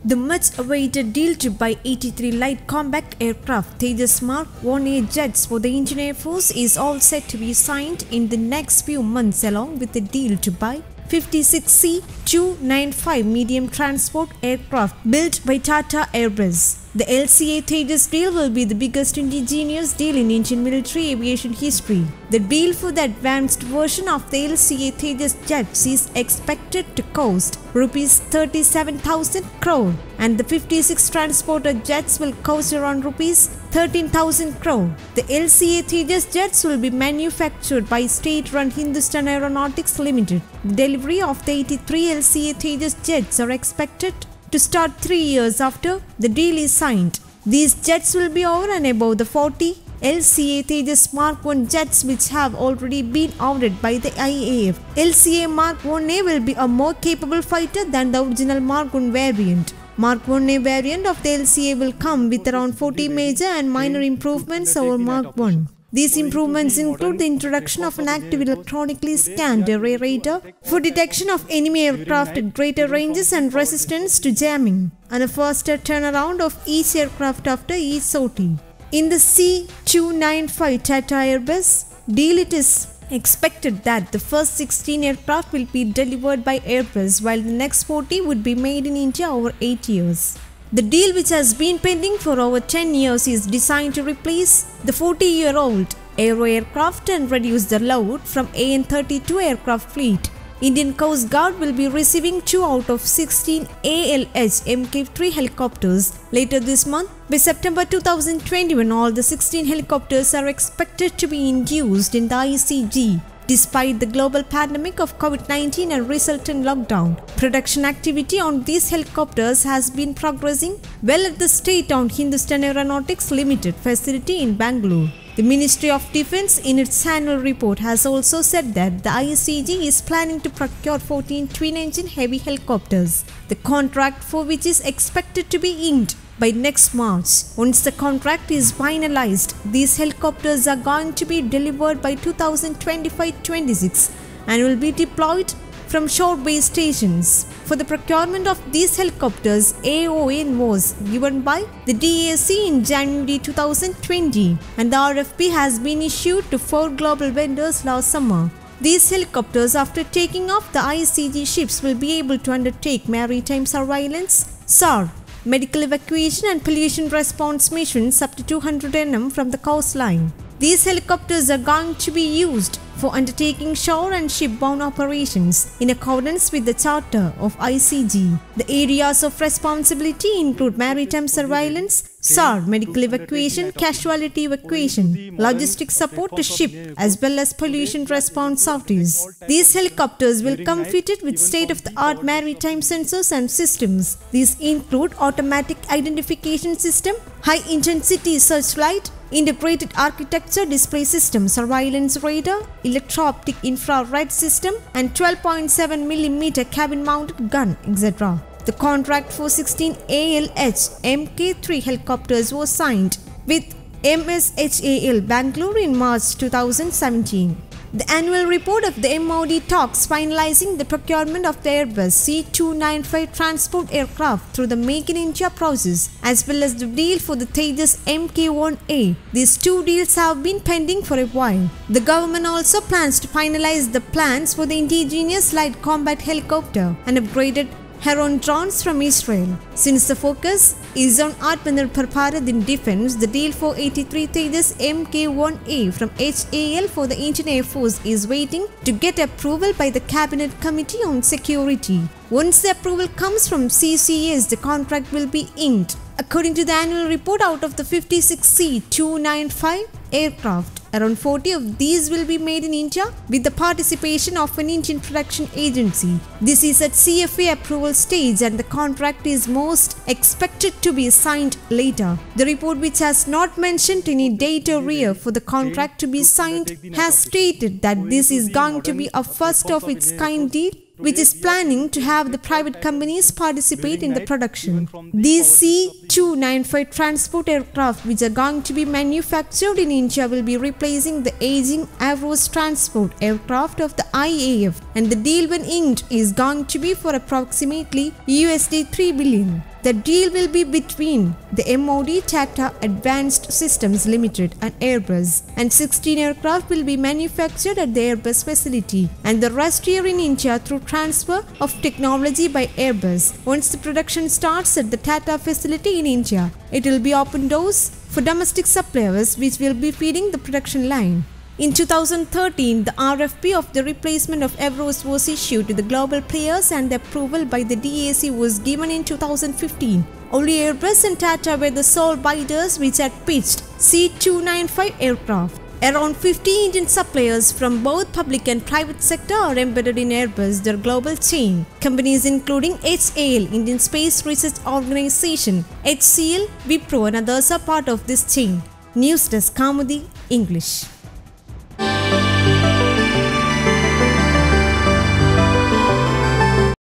The much-awaited deal to buy 83 light combat aircraft Tejas Mark-1A jets for the Indian Air Force is all set to be signed in the next few months, along with the deal to buy 56C-295 medium transport aircraft built by TATA-Airbus. The LCA Tejas deal will be the biggest indigenous deal in Indian military aviation history. The deal for the advanced version of the LCA Tejas jets is expected to cost Rs 37,000 crore, and the 56 transporter jets will cost around Rs 13,000 crore. The LCA Tejas jets will be manufactured by state-run Hindustan Aeronautics Limited. The delivery of the 83 LCA Tejas jets are expected to start 3 years after the deal is signed. These jets will be over and above the 40 LCA Tejas Mark-1 jets which have already been ordered by the IAF. LCA Mark-1A will be a more capable fighter than the original Mark-1 variant. Mark-1A variant of the LCA will come with around 40 major and minor improvements over Mark-1. These improvements include the introduction of an active electronically scanned array radar for detection of enemy aircraft at greater ranges and resistance to jamming, and a faster turnaround of each aircraft after each sortie. In the C-295 TATA-Airbus deal, it is expected that the first 16 aircraft will be delivered by Airbus, while the next 40 would be made in India over 8 years. The deal, which has been pending for over 10 years, is designed to replace the 40-year-old Aero aircraft and reduce the load from AN-32 aircraft fleet. Indian Coast Guard will be receiving 2 out of 16 ALH Mk3 helicopters later this month. By September 2021, all the 16 helicopters are expected to be induced in the ICG. Despite the global pandemic of COVID-19 and resultant lockdown, production activity on these helicopters has been progressing well at the state-owned Hindustan Aeronautics Limited facility in Bangalore. The Ministry of Defence in its annual report has also said that the ICG is planning to procure 14 twin-engine heavy helicopters, the contract for which is expected to be inked by next March. Once the contract is finalized, these helicopters are going to be delivered by 2025-26 and will be deployed from shore-based stations. For the procurement of these helicopters, AON was given by the DAC in January 2020, and the RFP has been issued to 4 global vendors last summer. These helicopters, after taking off the ICG ships, will be able to undertake maritime surveillance, SAR, medical evacuation and pollution response missions up to 200 nm from the coastline. These helicopters are going to be used for undertaking shore and shipbound operations in accordance with the charter of ICG. The areas of responsibility include maritime surveillance, SAR, medical evacuation, casualty evacuation, logistic support to ship, as well as pollution response sorties. These helicopters will come fitted with state-of-the-art maritime sensors and systems. These include automatic identification system, high-intensity searchlight, integrated architecture display system, surveillance radar, electro-optic infrared system, and 12.7mm cabin-mounted gun, etc. The contract for 16 ALH Mk3 helicopters was signed with MSHAL Bangalore in March 2017. The annual report of the MOD talks finalizing the procurement of the Airbus C-295 transport aircraft through the Make in India process, as well as the deal for the Tejas Mk1A. These 2 deals have been pending for a while. The government also plans to finalize the plans for the indigenous light combat helicopter and upgraded Heron drones from Israel. Since the focus is on Atmanirbhar Bharat in defense, the deal for 83 Tejas Mk1A from HAL for the Indian Air Force is waiting to get approval by the Cabinet Committee on Security. Once the approval comes from CCS, the contract will be inked. According to the annual report, out of the 56C-295 aircraft, around 40 of these will be made in India with the participation of an Indian production agency. This is at CFA approval stage, and the contract is most expected to be signed later. The report, which has not mentioned any date or year for the contract to be signed, has stated that this is going to be a first of its kind deal which is planning to have the private companies participate in the production. These C-295 transport aircraft, which are going to be manufactured in India, will be replacing the aging Avros transport aircraft of the IAF, and the deal when inked is going to be for approximately $3 billion. The deal will be between the MOD Tata Advanced Systems Limited and Airbus, and 16 aircraft will be manufactured at the Airbus facility, and the rest here in India through transfer of technology by Airbus. Once the production starts at the Tata facility in India, it will be open doors for domestic suppliers which will be feeding the production line. In 2013, the RFP of the replacement of Avros was issued to the global players, and the approval by the DAC was given in 2015. Only Airbus and Tata were the sole bidders which had pitched C-295 aircraft. Around 50 Indian suppliers from both public and private sector are embedded in Airbus, their global chain. Companies including HAL, Indian Space Research Organization, HCL, Wipro and others are part of this chain. News Desk Kamudi, English.